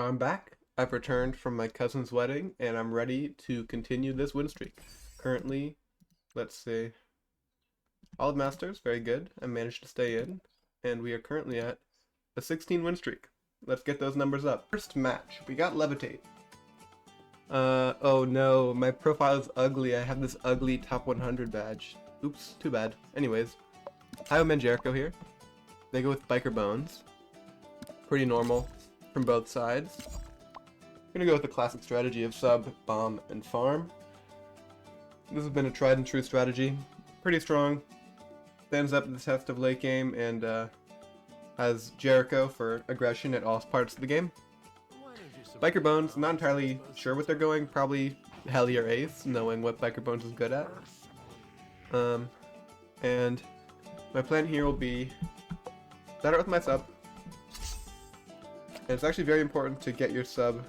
I'm back. I've returned from my cousin's wedding, and I'm ready to continue this win streak. Currently, let's see, all masters, very good. I managed to stay in, and we are currently at a 16 win streak. Let's get those numbers up. First match, we got Levitate. Oh no, my profile is ugly. I have this ugly top 100 badge. Oops, too bad. Anyways, Hio and Jericho here. They go with Biker Bones. Pretty normal from both sides. I'm gonna go with the classic strategy of sub, bomb, and farm. This has been a tried and true strategy. Pretty strong. Stands up to the test of late game and has Jericho for aggression at all parts of the game. Biker Bones, not entirely sure what they're going. Probably Heli or Ace, knowing what Biker Bones is good at. And my plan here will be start out with my sub. And it's actually very important to get your sub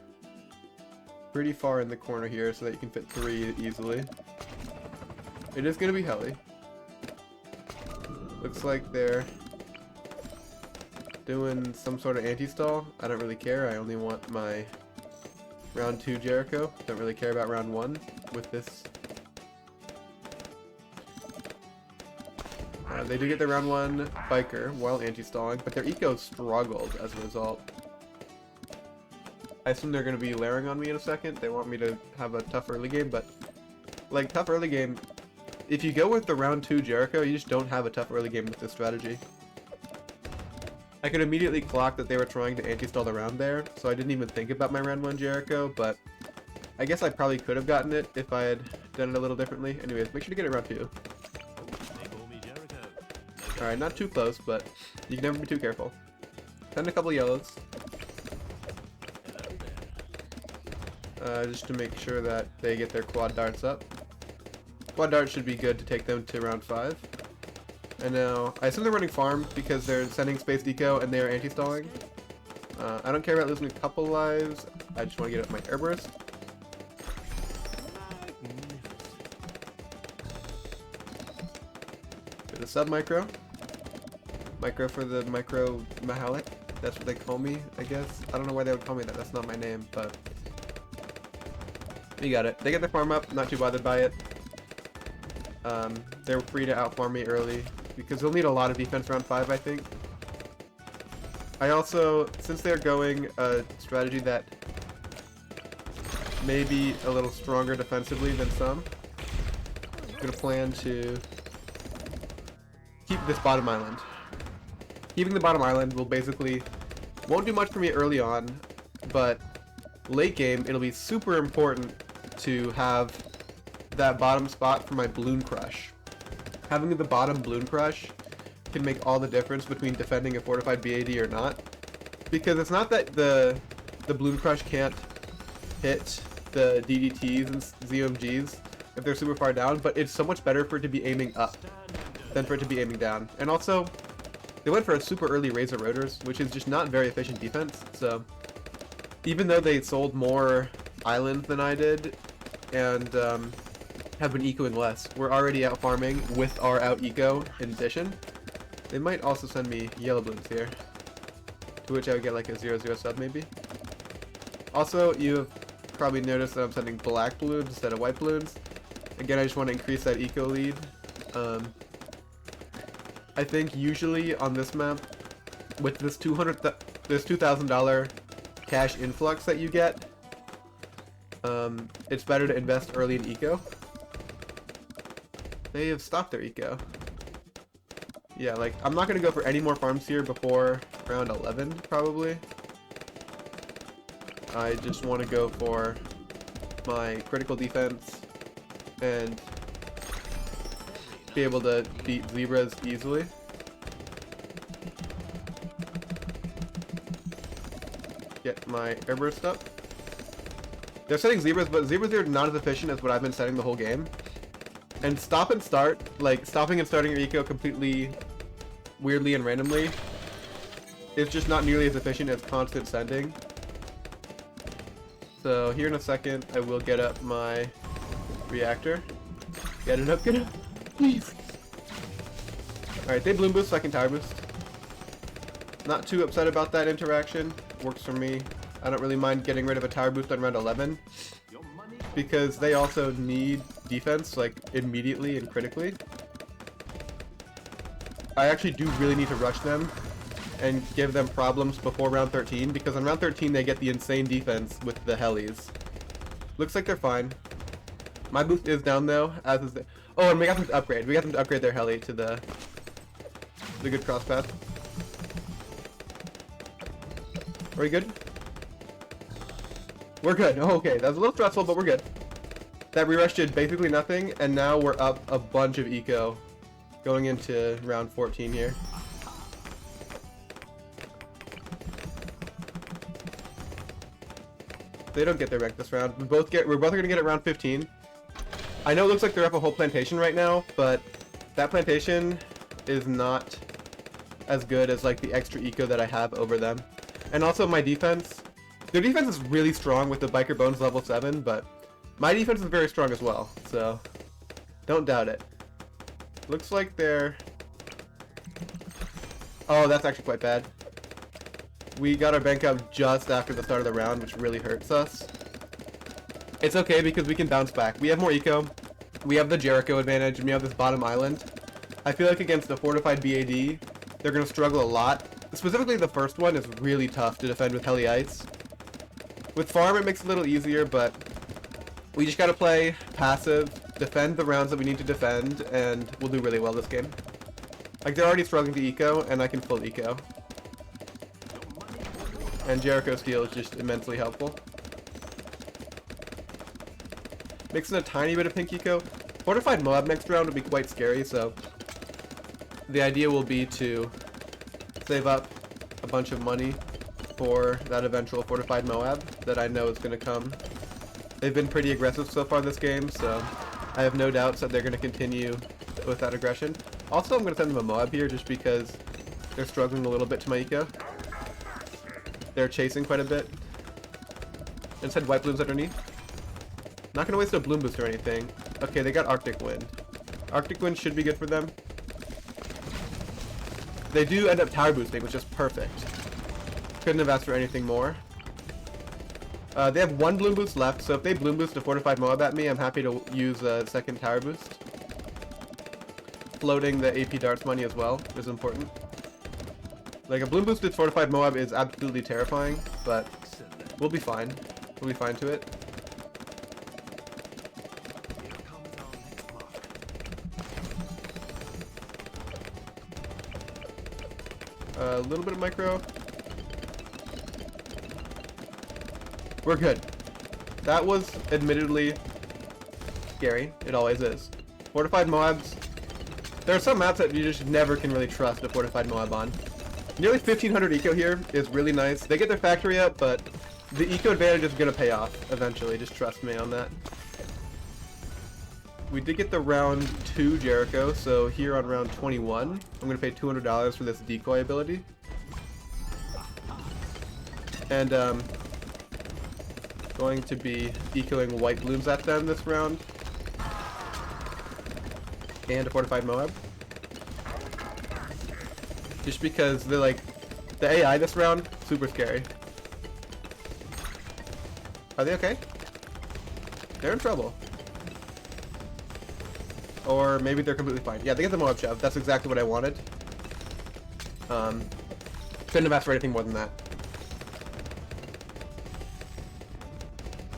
pretty far in the corner here so that you can fit 3 easily. It is going to be Heli. Looks like they're doing some sort of anti-stall. I don't really care. I only want my round 2 Jericho. Don't really care about round 1 with this. They do get their round 1 Biker while anti-stalling, but their eco struggled as a result. I assume they're going to be layering on me in a second. They want me to have a tough early game, but like tough early game, if you go with the round 2 Jericho, you just don't have a tough early game with this strategy. I could immediately clock that they were trying to anti-stall the round there, so I didn't even think about my round 1 Jericho, but I guess I probably could have gotten it if I had done it a little differently. Anyways, make sure to get it round 2. Alright, not too close, but you can never be too careful. Send a couple yellows. Just to make sure that they get their quad darts up. Quad darts should be good to take them to round 5. And now, I assume they're running farm because they're sending space deco and they are anti-stalling. I don't care about losing a couple lives. I just want to get up my airburst. Get a sub-micro. Micro for the micro Mahalik. That's what they call me, I guess. I don't know why they would call me that. That's not my name, but you got it. They get their farm up, not too bothered by it. They're free to outfarm me early because they'll need a lot of defense round 5, I think. I also, since they're going a strategy that may be a little stronger defensively than some, I'm gonna plan to keep this bottom island. Keeping the bottom island will basically won't do much for me early on, but late game it'll be super important to have that bottom spot for my Bloon Crush. Having the bottom Bloon Crush can make all the difference between defending a fortified BAD or not, because it's not that the Bloon Crush can't hit the DDTs and ZOMGs if they're super far down, but it's so much better for it to be aiming up than for it to be aiming down. And also, they went for a super early Razor Rotors, which is just not very efficient defense, so even though they sold more islands than I did, and have been ecoing less, we're already out farming with our out eco in addition. They might also send me yellow balloons here, to which I would get like a 0-0 sub maybe. Also, you've probably noticed that I'm sending black balloons instead of white balloons. Again, I just want to increase that eco lead. I think usually on this map, with this $2,000 cash influx that you get, it's better to invest early in eco. They have stopped their eco. Yeah, like, I'm not gonna go for any more farms here before round 11, probably. I just want to go for my critical defense and be able to beat zebras easily. Get my airburst up. They're setting zebras, but zebras are not as efficient as what I've been setting the whole game. And stop and start, like stopping and starting your eco completely weirdly and randomly, is just not nearly as efficient as constant sending. So here in a second, I will get up my reactor. Get it up, please. Alright, they bloom boost so I can tower boost. Not too upset about that interaction. Works for me. I don't really mind getting rid of a tower boost on round 11 because they also need defense like immediately and critically. I actually do really need to rush them and give them problems before round 13 because on round 13 they get the insane defense with the helis. Looks like they're fine. My boost is down though, as is the... Oh, and we got them to upgrade. We got them to upgrade their heli to the good cross path. Are we good? We're good. Oh, okay, that was a little stressful, but we're good. That re-rush did basically nothing, and now we're up a bunch of eco going into round 14 here. They don't get their rank this round. We're both gonna get it round 15. I know it looks like they're up a whole plantation right now, but that plantation is not as good as like the extra eco that I have over them. And also my defense. Their defense is really strong with the Biker Bones level 7, but my defense is very strong as well, so don't doubt it. Looks like they're... Oh, that's actually quite bad. We got our bank up just after the start of the round, which really hurts us. It's okay because we can bounce back. We have more eco, we have the Jericho advantage, and we have this bottom island. I feel like against the fortified BAD, they're going to struggle a lot. Specifically the first one is really tough to defend with Heli Ice. With farm it makes it a little easier, but we just gotta play passive, defend the rounds that we need to defend, and we'll do really well this game. Like, they're already struggling to eco, and I can full eco. And Jericho's heal is just immensely helpful. Mixing a tiny bit of pink eco. Fortified Moab next round would be quite scary, so the idea will be to save up a bunch of money for that eventual fortified Moab that I know is going to come. They've been pretty aggressive so far this game, so I have no doubts that they're going to continue with that aggression. Also, I'm going to send them a Moab here just because they're struggling a little bit to my eco. They're chasing quite a bit. Instead, white blooms underneath. Not going to waste a bloom boost or anything. Okay, they got Arctic Wind. Arctic Wind should be good for them. They do end up tower boosting, which is perfect. Couldn't have asked for anything more. They have one bloom boost left, so if they bloom boost a fortified Moab at me, I'm happy to use a second tower boost. Floating the AP darts money as well is important. Like, a bloom boosted fortified Moab is absolutely terrifying, but we'll be fine. We'll be fine to it. A little bit of micro. We're good. That was admittedly scary. It always is. Fortified Moabs. There are some maps that you just never can really trust a fortified Moab on. Nearly 1500 eco here is really nice. They get their factory up, but the eco advantage is going to pay off eventually. Just trust me on that. We did get the round 2 Jericho, so here on round 21, I'm going to pay $200 for this decoy ability. And going to be ecoing white blooms at them this round. And a fortified Moab. Just because they're like, the AI this round, super scary. Are they okay? They're in trouble. Or maybe they're completely fine. Yeah, they get the Moab shove. That's exactly what I wanted. Couldn't have asked for anything more than that.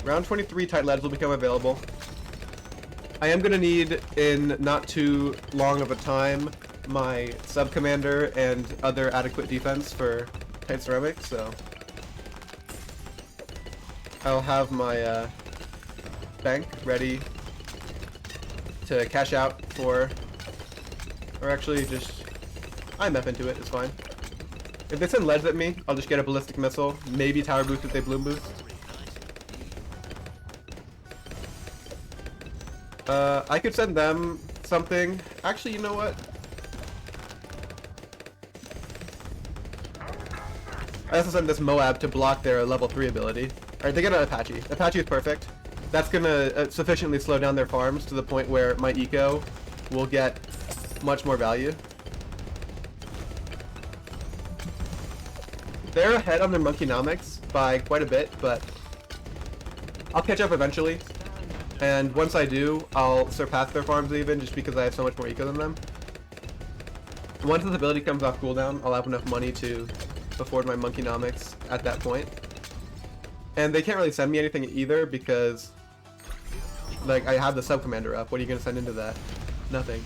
Round 23 tight leads will become available. I am going to need, in not too long of a time, my sub-commander and other adequate defense for tight ceramic, so I'll have my bank ready to cash out for, or actually just IMF into it, it's fine. If they send leads at me, I'll just get a ballistic missile, maybe tower boost if they bloom boost. I could send them something. Actually, you know what? I also send this Moab to block their level 3 ability. Alright, they get an Apache. Apache is perfect. That's gonna sufficiently slow down their farms to the point where my eco will get much more value. They're ahead on their Monkeynomics, by quite a bit, but I'll catch up eventually. And once I do, I'll surpass their farms even, just because I have so much more eco than them. Once this ability comes off cooldown, I'll have enough money to afford my monkeynomics at that point. And they can't really send me anything either, because like I have the sub commander up. What are you gonna send into that? Nothing.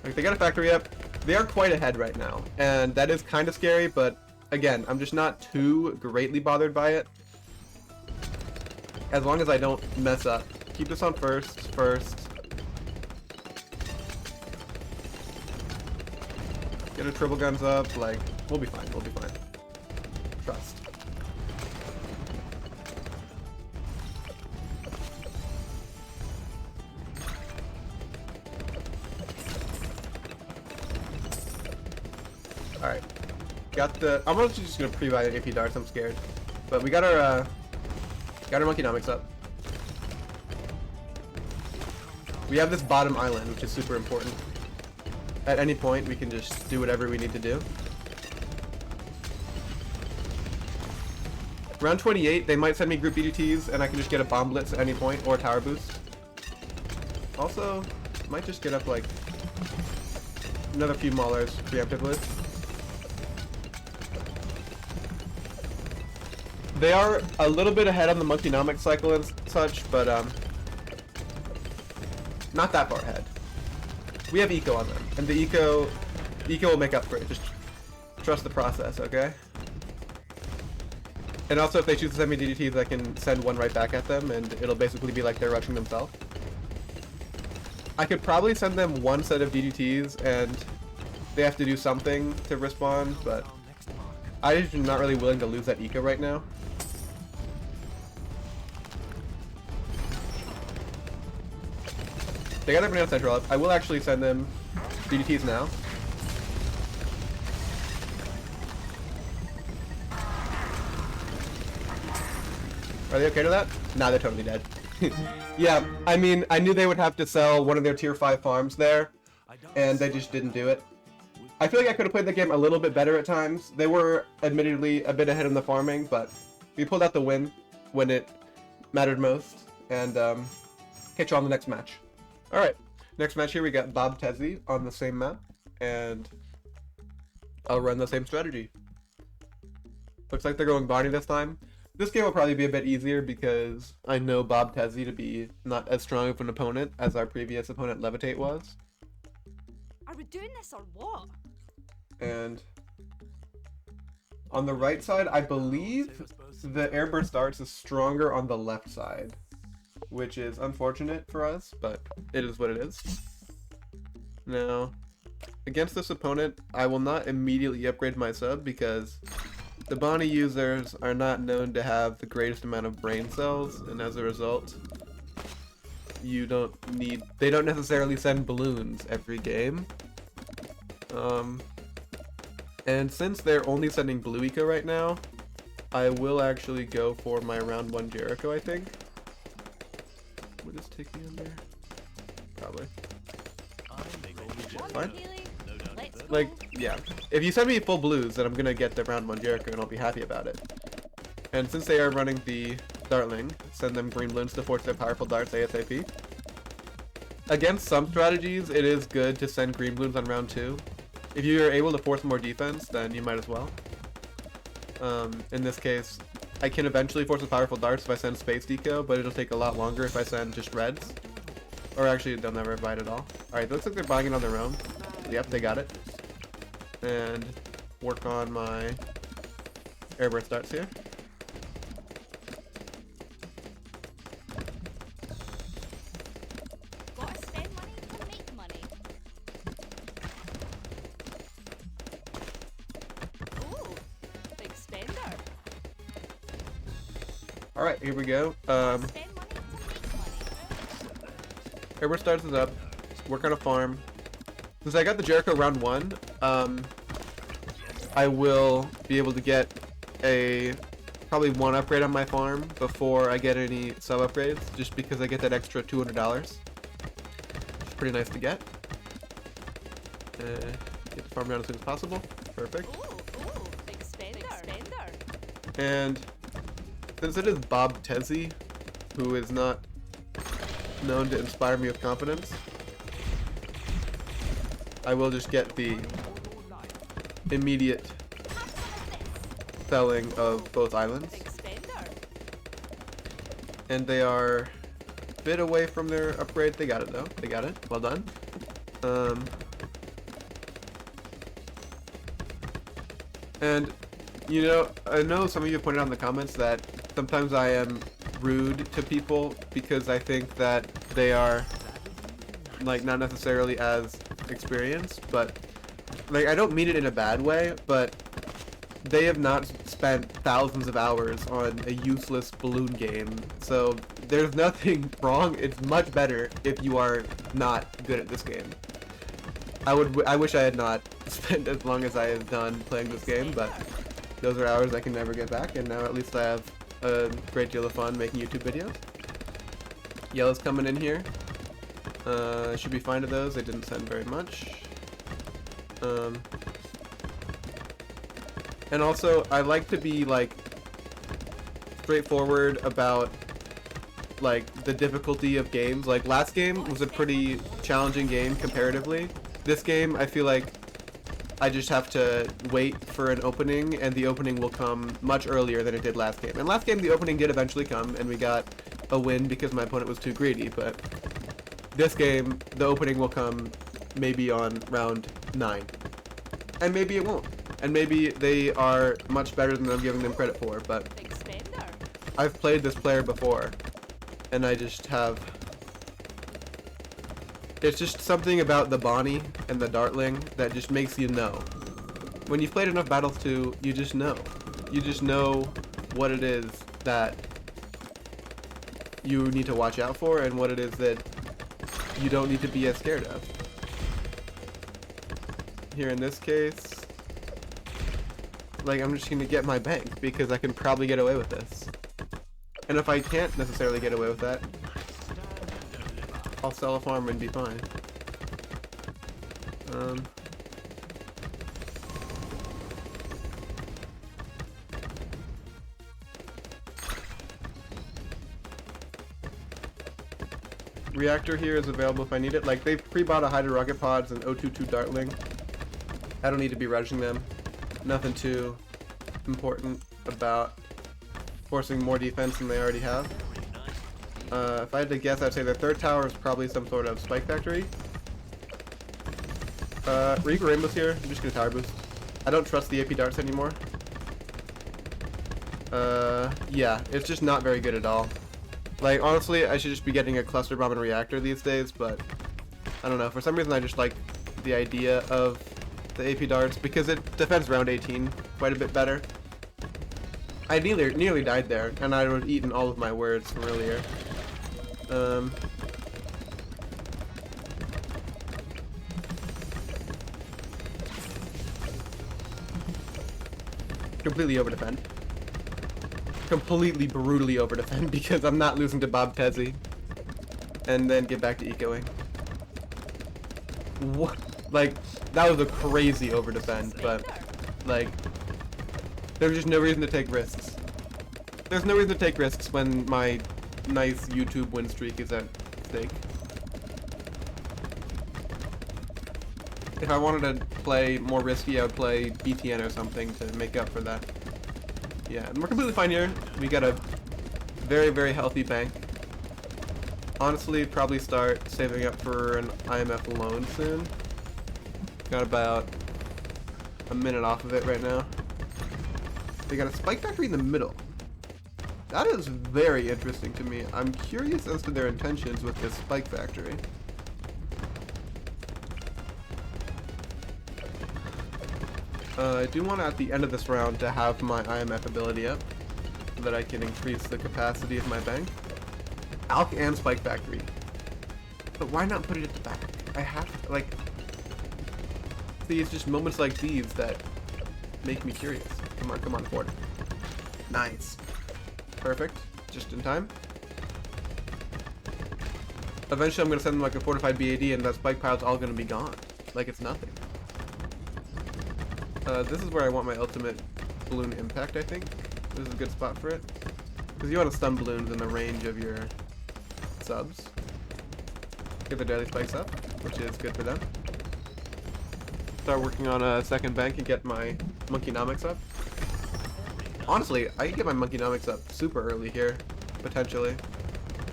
Like, they got a factory up. They are quite ahead right now, and that is kind of scary, but again, I'm just not too greatly bothered by it. As long as I don't mess up. Keep this on first. Get a triple guns up, like, we'll be fine, Trust. Alright. Got the... I'm actually just gonna pre-buy the AP darts, I'm scared. But we got our monkeynomics up. We have this bottom island, which is super important. At any point, we can just do whatever we need to do. Round 28, they might send me group BDTs, and I can just get a bomb blitz at any point, or a tower boost. Also, might just get up, like, another few maulers preemptively. They are a little bit ahead on the monkeynomic cycle and such, but not that far ahead. We have eco on them, and the eco will make up for it. Just trust the process, okay? And also, if they choose to send me DDTs, I can send one right back at them, and it'll basically be like they're rushing themselves. I could probably send them one set of DDTs, and they have to do something to respond, but I'm not really willing to lose that eco right now. They got their banana central up. I will actually send them DDTs now. Are they okay to that? Nah, they're totally dead. Yeah, I mean, I knew they would have to sell one of their tier 5 farms there, and they just didn't do it. I feel like I could have played the game a little bit better at times. They were admittedly a bit ahead in the farming, but we pulled out the win when it mattered most, and catch you on the next match. Alright, next match here we got Bob Tzi on the same map, and I'll run the same strategy. Looks like they're going Barney this time. This game will probably be a bit easier because I know Bob Tzi to be not as strong of an opponent as our previous opponent Levitate was. Are we doing this or what? And on the right side, I believe the airburst darts is stronger on the left side, which is unfortunate for us, but it is what it is. Now, against this opponent, I will not immediately upgrade my sub because the Bonnie users are not known to have the greatest amount of brain cells, and as a result, they don't necessarily send balloons every game. And since they're only sending blue eco right now, I will actually go for my round 1 Jericho, I think. Would this take me under? Probably. Fine. Like, yeah. If you send me full blues, then I'm gonna get the round 1 Jericho and I'll be happy about it. And since they are running the Dartling, send them green balloons to force their powerful darts ASAP. Against some strategies, it is good to send green balloons on round 2. If you are able to force more defense, then you might as well. In this case, I can eventually force the powerful darts if I send space deco, but it'll take a lot longer if I send just reds. Or actually, they'll never bite at all. Alright, looks like they're buying it on their own. Yep, they got it. And work on my airburst darts here. Gotta spend money to make money. Ooh, big spender. Alright, here we go. Spend money to make money. Airburst darts is up. Work on a farm. Since I got the Jericho round 1, I will be able to get probably 1 upgrade on my farm before I get any sub upgrades, just because I get that extra $200. It's pretty nice to get. Get the farm down as soon as possible. Perfect. Ooh, big spender. And since it is Bob Tzi, who is not known to inspire me with confidence, I will just get the immediate felling of both islands. Big spender. And they are a bit away from their upgrade. They got it though. They got it. Well done. And you know, I know some of you pointed out in the comments that sometimes I am rude to people because I think that they are like not necessarily as experienced, but like I don't mean it in a bad way, but they have not spent thousands of hours on a useless balloon game, so there's nothing wrong. It's much better if you are not good at this game. I wish I had not spent as long as I have done playing this game, but those are hours I can never get back, and now at least I have a great deal of fun making YouTube videos. Yellow's coming in here. Should be fine to those. They didn't send very much. And also, I like to be like straightforward about like the difficulty of games. Like last game was a pretty challenging game comparatively. This game, I feel like I just have to wait for an opening, and the opening will come much earlier than it did last game. And last game, the opening did eventually come, and we got a win because my opponent was too greedy. But this game, the opening will come maybe on round 9. And maybe it won't. And maybe they are much better than I'm giving them credit for, but Big spender. I've played this player before, and I just have... It's just something about the Bonnie and the Dartling that just makes you know. When you've played enough battles too, you just know. You just know what it is that you need to watch out for and what it is that you don't need to be as scared of. Here in this case, like I'm just gonna get my bank because I can probably get away with this. And if I can't necessarily get away with that, I'll sell a farm and be fine. Reactor here is available if I need it. Like, they've pre-bought a Hydra Rocket Pods and 022 Dartling. I don't need to be rushing them. Nothing too important about forcing more defense than they already have. If I had to guess, I'd say the third tower is probably some sort of spike factory. Reaper Rainbow's here. I'm just gonna tower boost. I don't trust the AP darts anymore. Yeah, it's just not very good at all. Like, honestly, I should just be getting a cluster bomb and reactor these days, but I don't know. For some reason, I just like the idea of the AP darts because it defends round 18 quite a bit better. I nearly died there, and I would have eaten all of my words from earlier. Completely over defend. Completely brutally over defend because I'm not losing to Bob Tzi. And then get back to ecoing. What? Like, that was a crazy over defend, but like, there's just no reason to take risks. There's no reason to take risks when my nice YouTube win streak is at stake. If I wanted to play more risky, I would play BTN or something to make up for that. Yeah, and we're completely fine here. We got a very, very healthy bank. Honestly, probably start saving up for an IMF loan soon. Got about a minute off of it right now. They got a spike factory in the middle. That is very interesting to me. I'm curious as to their intentions with this spike factory. I do want at the end of this round to have my IMF ability up so that I can increase the capacity of my bank. Alk and spike factory. But why not put it at the back? I have to, like... See, it's just moments like these that make me curious. Come on, forward. Nice. Perfect. Just in time. Eventually I'm going to send them like a fortified BAD and that spike pile's all going to be gone. Like it's nothing. This is where I want my ultimate balloon impact, I think. This is a good spot for it. Because you want to stun balloons in the range of your subs. Get the daily spikes up, which is good for them. Start working on a second bank and get my monkeynomics up. Honestly, I can get my monkeynomics up super early here, potentially.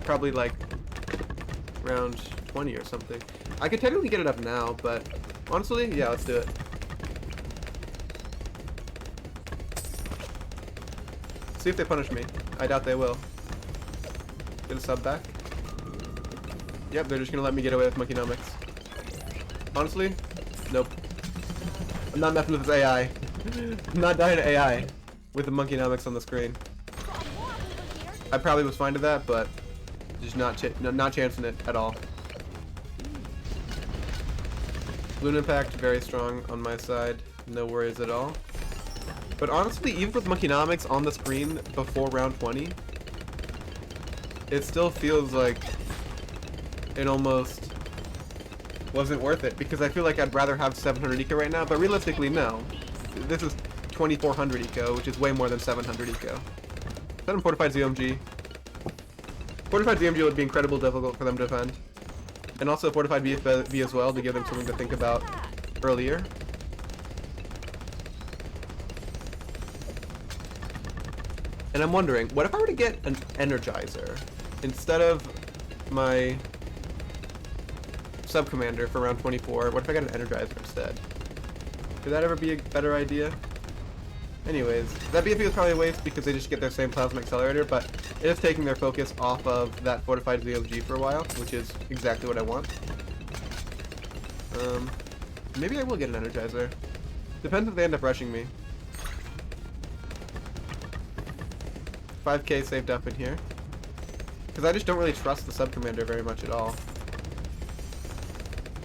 Probably like around 20 or something. I could technically get it up now, but honestly, yeah, let's do it. See if they punish me. I doubt they will. Get a sub back. Yep, they're just gonna let me get away with monkeynomics. Honestly, nope. I'm not messing with this AI. I'm not dying to AI with the monkeynomics on the screen. I probably was fine to that, but just not chancing it at all. Balloon impact, very strong on my side. No worries at all. But honestly, even with monkeynomics on the screen before round 20, it still feels like it almost wasn't worth it, because I feel like I'd rather have 700 eco right now, but realistically, no. This is 2400 eco, which is way more than 700 eco. Set him Fortified ZOMG. Fortified ZOMG would be incredibly difficult for them to defend. And also Fortified BFB as well, to give them something to think about earlier. And I'm wondering, what if I were to get an Energizer instead of my sub-commander for round 24? What if I got an Energizer instead? Could that ever be a better idea? Anyways, that BFB is probably a waste because they just get their same plasma accelerator, but it is taking their focus off of that Fortified ZOG for a while, which is exactly what I want. Maybe I will get an Energizer. Depends if they end up rushing me. 5k saved up in here. Because I just don't really trust the sub-commander very much at all.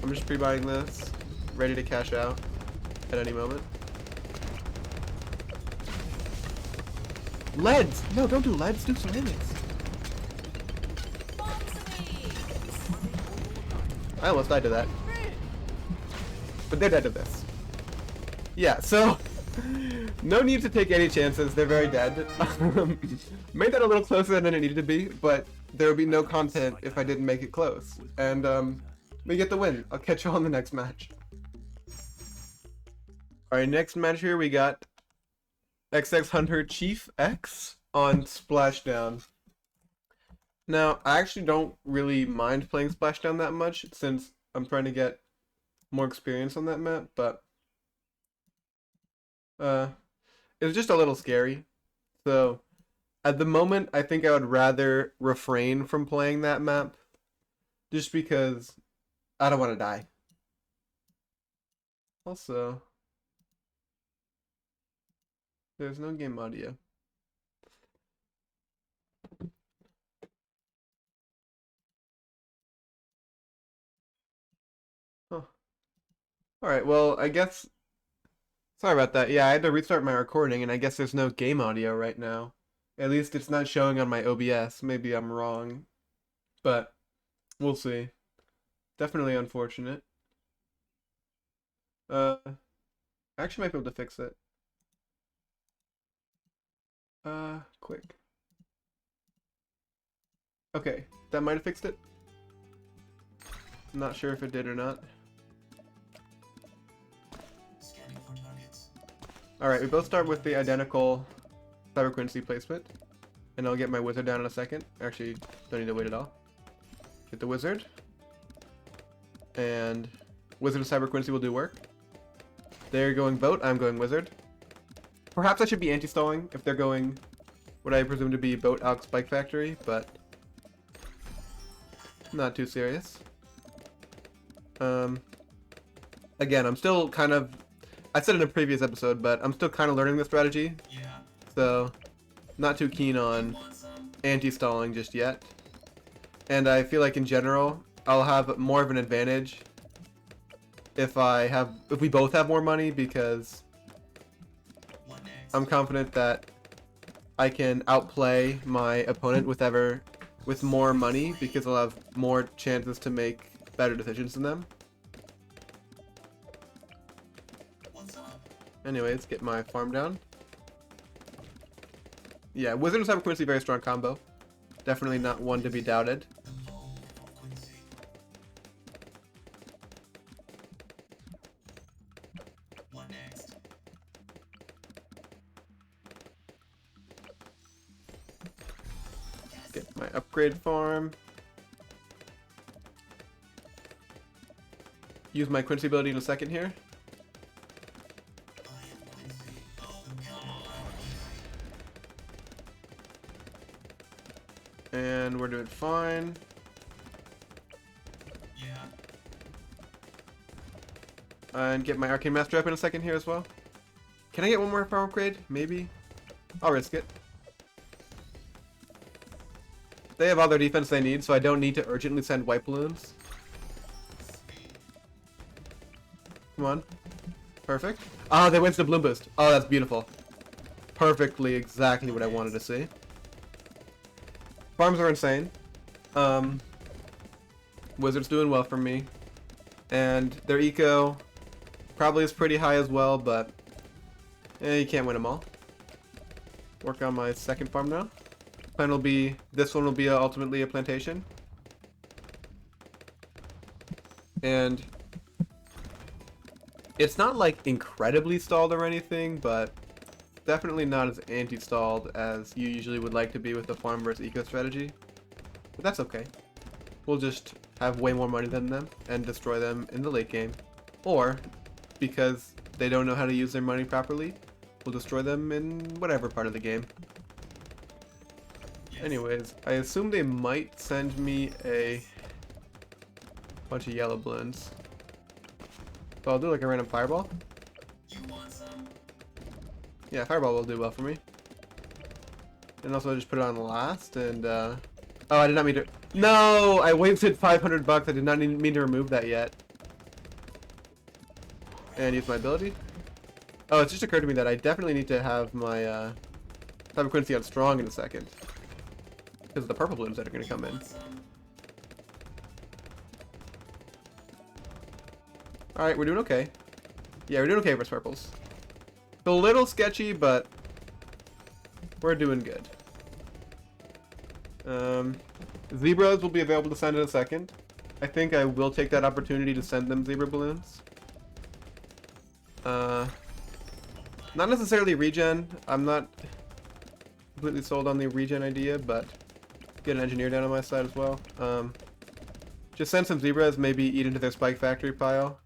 I'm just pre-buying this, ready to cash out at any moment. Leads! No, don't do leads, do ceramics. I almost died to that. But they're dead to this. Yeah, so no need to take any chances, they're very dead. Made that a little closer than it needed to be, but there would be no content if I didn't make it close. And we get the win. I'll catch you on the next match. Alright, next match here we got XX Hunter Chief X on Splashdown. Now, I actually don't really mind playing Splashdown that much since I'm trying to get more experience on that map, but it was just a little scary. So, at the moment, I think I would rather refrain from playing that map just because I don't want to die. Also, there's no game audio. Huh. Alright, well, I guess... Sorry about that. Yeah, I had to restart my recording, and I guess there's no game audio right now. At least it's not showing on my OBS. Maybe I'm wrong. But, we'll see. Definitely unfortunate. I actually might be able to fix it. Quick. Okay, that might have fixed it. I'm not sure if it did or not. Alright, we both start with the identical Cyber Quincy placement. And I'll get my wizard down in a second. Actually, don't need to wait at all. Get the wizard. And Wizard of Cyber Quincy will do work. They're going boat, I'm going wizard. Perhaps I should be anti-stalling if they're going what I presume to be boat Alex Spike Factory, but not too serious. Again, I'm still kind of, I said in a previous episode, but I'm still kind of learning the strategy. Yeah. So, not too keen on anti-stalling just yet. And I feel like in general, I'll have more of an advantage if we both have more money, because I'm confident that I can outplay my opponent with more money, because I'll have more chances to make better decisions than them. Anyways, get my farm down. Yeah, Wizard and Cyber Quincy, very strong combo. Definitely not one to be doubted. Get my upgrade farm. Use my Quincy ability in a second here. And we're doing fine. And get my Arcane Master up in a second here as well. Can I get one more farm upgrade? Maybe? I'll risk it. They have all their defense they need, so I don't need to urgently send white balloons. Come on. Perfect. Oh, they went to the Bloom Boost. Oh, that's beautiful. Perfectly exactly what I wanted to see. Farms are insane. Wizard's doing well for me. And their eco probably is pretty high as well, but you can't win them all. Work on my second farm now. Plan will be, this one will be ultimately a plantation. And it's not like incredibly stalled or anything, but definitely not as anti-stalled as you usually would like to be with the farm versus eco strategy. But that's okay. We'll just have way more money than them and destroy them in the late game. Or, because they don't know how to use their money properly, we'll destroy them in whatever part of the game. Anyways, I assume they might send me a bunch of yellow balloons. So I'll do like a random fireball. Yeah, fireball will do well for me. And also just put it on the last and oh, I did not mean to. No, I wasted 500 bucks. I did not mean to remove that yet. And use my ability. Oh, it just occurred to me that I definitely need to have my Cyber Quincy on strong in a second. Because of the purple balloons that are going to come in. Alright, we're doing okay. Yeah, we're doing okay versus purples. It's a little sketchy, but we're doing good. Zebras will be available to send in a second. I think I will take that opportunity to send them zebra balloons. Not necessarily regen. I'm not completely sold on the regen idea, but get an engineer down on my side as well. Just send some zebras, maybe eat into their spike factory pile.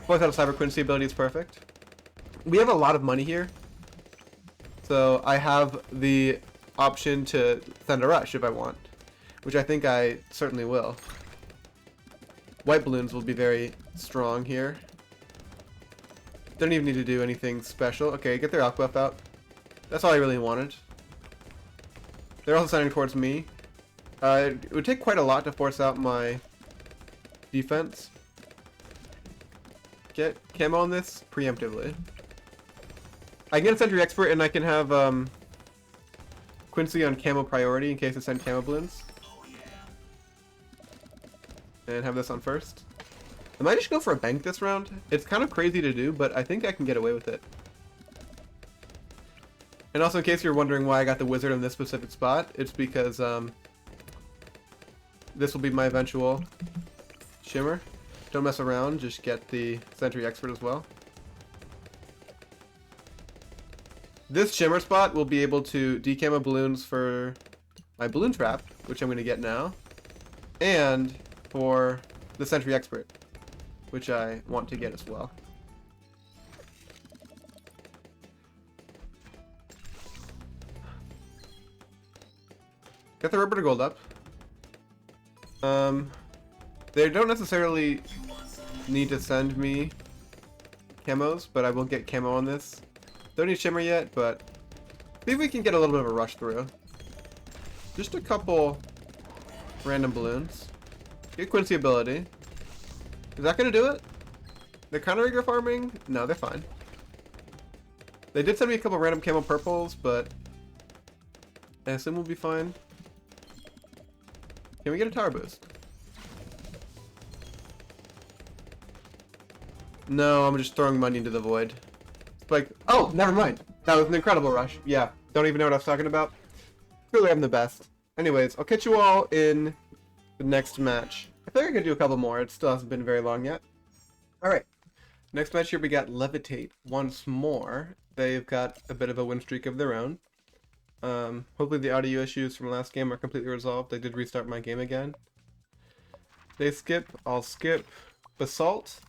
Both out of Cyber Quincy ability is perfect. We have a lot of money here, so I have the option to send a rush if I want, which I think I certainly will. White balloons will be very strong here. Don't even need to do anything special. Okay, get their alk buff out. That's all I really wanted. They're also sending towards me. It would take quite a lot to force out my defense. Get camo on this preemptively. I can get a Sentry Expert and I can have Quincy on camo priority in case I send camo balloons. And have this on first. I might just go for a bank this round. It's kind of crazy to do, but I think I can get away with it. And also, in case you're wondering why I got the wizard in this specific spot, it's because this will be my eventual shimmer. Don't mess around, just get the Sentry Expert as well. This shimmer spot will be able to decamo balloons for my balloon trap, which I'm going to get now, and for the Sentry Expert, which I want to get as well. Get the rubber to gold up. They don't necessarily need to send me camos, but I will get camo on this. Don't need shimmer yet, but see if we can get a little bit of a rush through. Just a couple random balloons. Get Quincy ability. Is that gonna do it? They're kind of regular farming? No, they're fine. They did send me a couple random camo purples, but I assume we'll be fine. Can we get a tower boost? No, I'm just throwing money into the void. Spike. Oh, never mind. That was an incredible rush. Yeah, don't even know what I was talking about. Clearly I'm the best. Anyways, I'll catch you all in the next match. I think I could do a couple more. It still hasn't been very long yet. Alright. Next match here we got Levitate once more. They've got a bit of a win streak of their own. Hopefully the audio issues from last game are completely resolved. I did restart my game again. They skip, I'll skip. Basalt.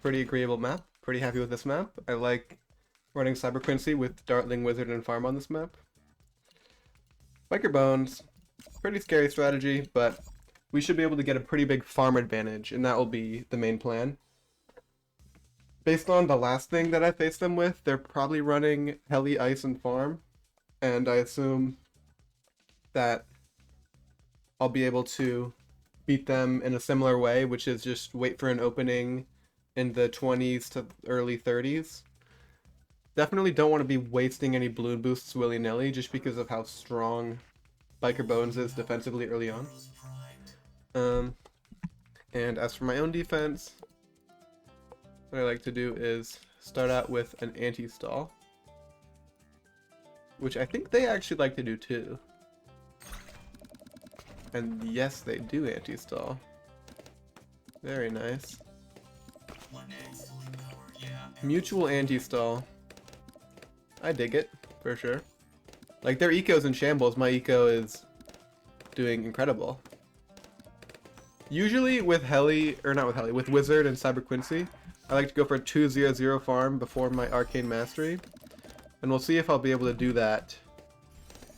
Pretty agreeable map. Pretty happy with this map. I like running Cyber Quincy with Dartling, Wizard, and Farm on this map. Biker Bones. Pretty scary strategy, but we should be able to get a pretty big farm advantage, and that will be the main plan. Based on the last thing that I faced them with, they're probably running Heli, Ice, and Farm, and I assume that I'll be able to beat them in a similar way, which is just wait for an opening in the 20s to early 30s. Definitely don't want to be wasting any balloon boosts willy-nilly just because of how strong Biker Bones is defensively early on. And as for my own defense, what I like to do is start out with an anti-stall, which I think they actually like to do too. And yes, they do anti-stall. Very nice. Mutual anti-stall. I dig it, for sure. Like, their eco's in shambles, my eco is doing incredible. Usually with Heli, or not with Heli, with Wizard and Cyber Quincy, I like to go for a 2-0-0 farm before my Arcane Mastery. And we'll see if I'll be able to do that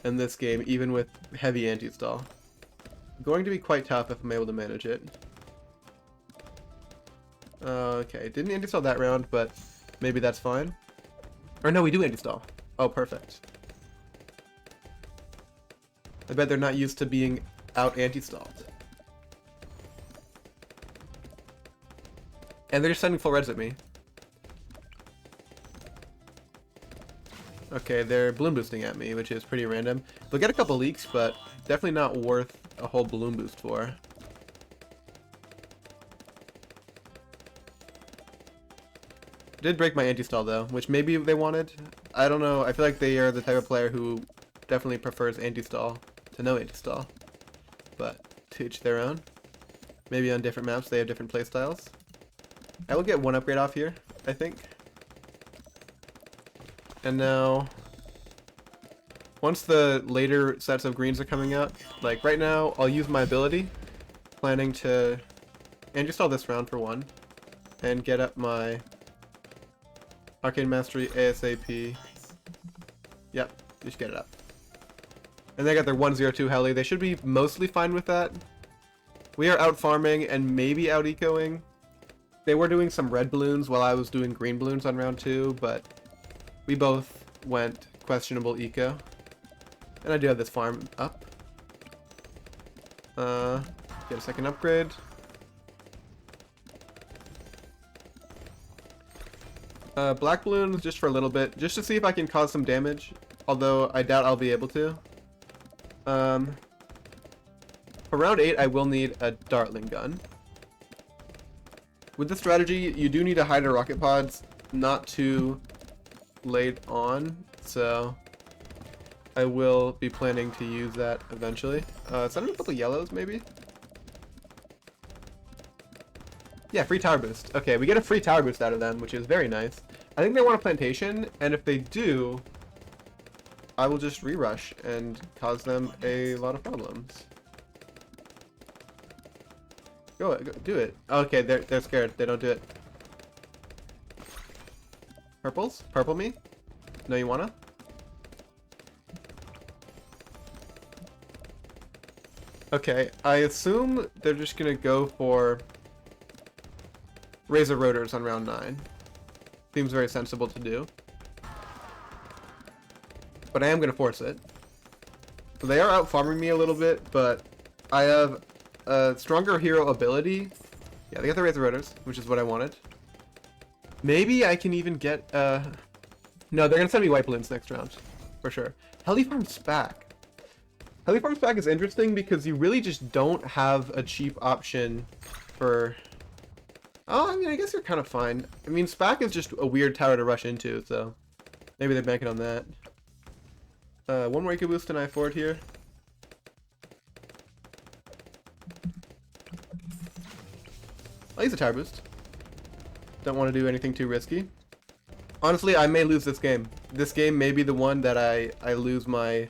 in this game, even with heavy anti-stall. Going to be quite tough if I'm able to manage it. Okay, didn't anti-stall that round, but maybe that's fine. Or no, we do anti-stall. Oh, perfect. I bet they're not used to being out anti-stalled. And they're just sending full reds at me. Okay, they're balloon boosting at me, which is pretty random. They'll get a couple leaks, but definitely not worth a whole balloon boost for. Did break my anti-stall though, which maybe they wanted. I don't know. I feel like they are the type of player who definitely prefers anti-stall to no anti-stall. But to each their own. Maybe on different maps they have different playstyles. I will get one upgrade off here, I think. And now, once the later sets of greens are coming out, like right now, I'll use my ability, planning to anti-stall this round for one, and get up my Arcane Mastery ASAP. Yep, just get it up. And they got their 1-0-2 Heli. They should be mostly fine with that. We are out farming and maybe out ecoing. They were doing some red balloons while I was doing green balloons on round 2, but we both went questionable eco. And I do have this farm up. Get a second upgrade. Black balloons just for a little bit, just to see if I can cause some damage. Although I doubt I'll be able to. For round 8, I will need a Dartling gun. With this strategy, you do need to hide our rocket pods not too late on, so I will be planning to use that eventually. Send them a couple yellows, maybe? Yeah, free tower boost. Okay, we get a free tower boost out of them, which is very nice. I think they want a plantation, and if they do, I will just re-rush and cause them a lot of problems. Go, do it. Okay, they're scared. They don't do it. Purples? Purple me? No, you wanna? Okay, I assume they're just gonna go for Razor Rotors on round 9. Seems very sensible to do. But I am gonna force it. They are out farming me a little bit, but I have a stronger hero ability. Yeah, they got the Razor Rotors, which is what I wanted. Maybe I can even get no, they're gonna send me white balloons next round, for sure. Heli Farm Spac. Heli Farm Spac is interesting because you really just don't have a cheap option for Oh, I mean, I guess they're kind of fine. I mean, SPAC is just a weird tower to rush into, so maybe they're banking on that. One more eco boost and I forward here. I'll use a tower boost. Don't want to do anything too risky. Honestly, I may lose this game. This game may be the one that I lose my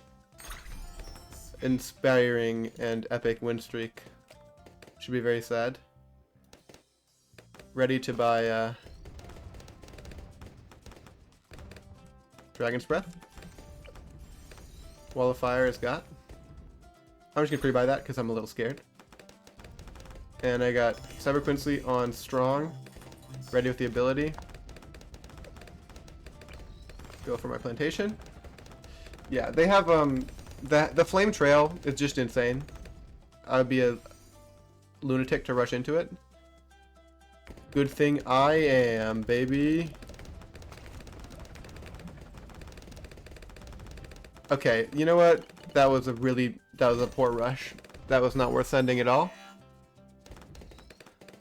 inspiring and epic win streak. Should be very sad. Ready to buy Dragon's Breath. Wall of Fire is got. I'm just gonna pre-buy that because I'm a little scared. And I got Cyber Quincy on Strong. Ready with the ability. Go for my plantation. Yeah, they have the Flame Trail is just insane. I would be a lunatic to rush into it. Good thing I am, baby. Okay, you know what? That was a poor rush. That was not worth sending at all.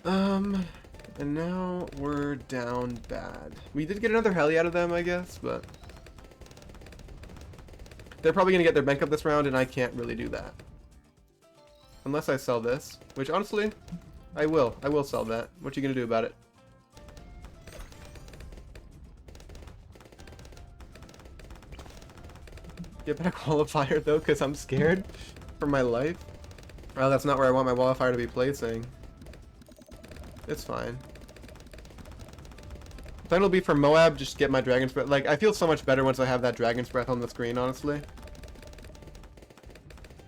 And now we're down bad. We did get another heli out of them, I guess, but they're probably gonna get their bank up this round, and I can't really do that. Unless I sell this, which honestly, I will. I will sell that. What you gonna do about it? Get back Wall of Fire though, because I'm scared for my life. Oh, that's not where I want my Wall of Fire to be placing. It's fine. Then it'll be for Moab, just get my Dragon's Breath. Like, I feel so much better once I have that Dragon's Breath on the screen, honestly.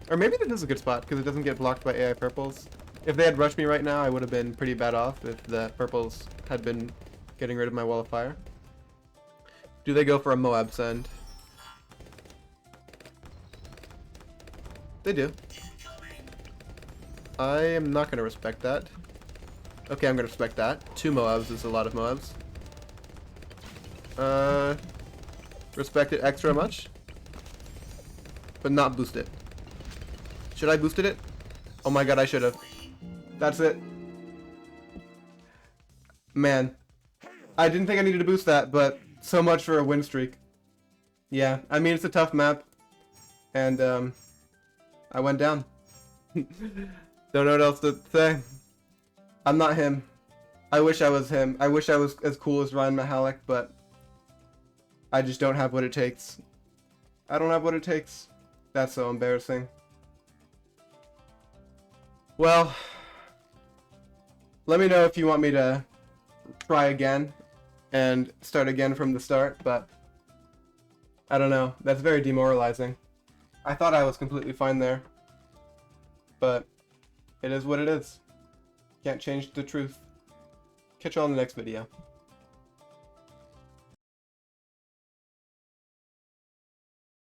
Or maybe this is a good spot, because it doesn't get blocked by AI purples. If they had rushed me right now, I would have been pretty bad off if the purples had been getting rid of my Wall of Fire. Do they go for a Moab send? They do. I am not going to respect that. Okay, I'm going to respect that. 2 Moabs is a lot of Moabs. Respect it extra much. But not boost it. Should I boosted it? Oh my god, I should have. That's it. Man. I didn't think I needed to boost that, but so much for a win streak. Yeah, I mean, it's a tough map. And, I went down. Don't know what else to say. I'm not him. I wish I was him. I wish I was as cool as Ryan Mahalik, but I just don't have what it takes. I don't have what it takes. That's so embarrassing. Well, let me know if you want me to try again and start again from the start, but I don't know. That's very demoralizing. I thought I was completely fine there, but it is what it is. Can't change the truth. Catch you all in the next video.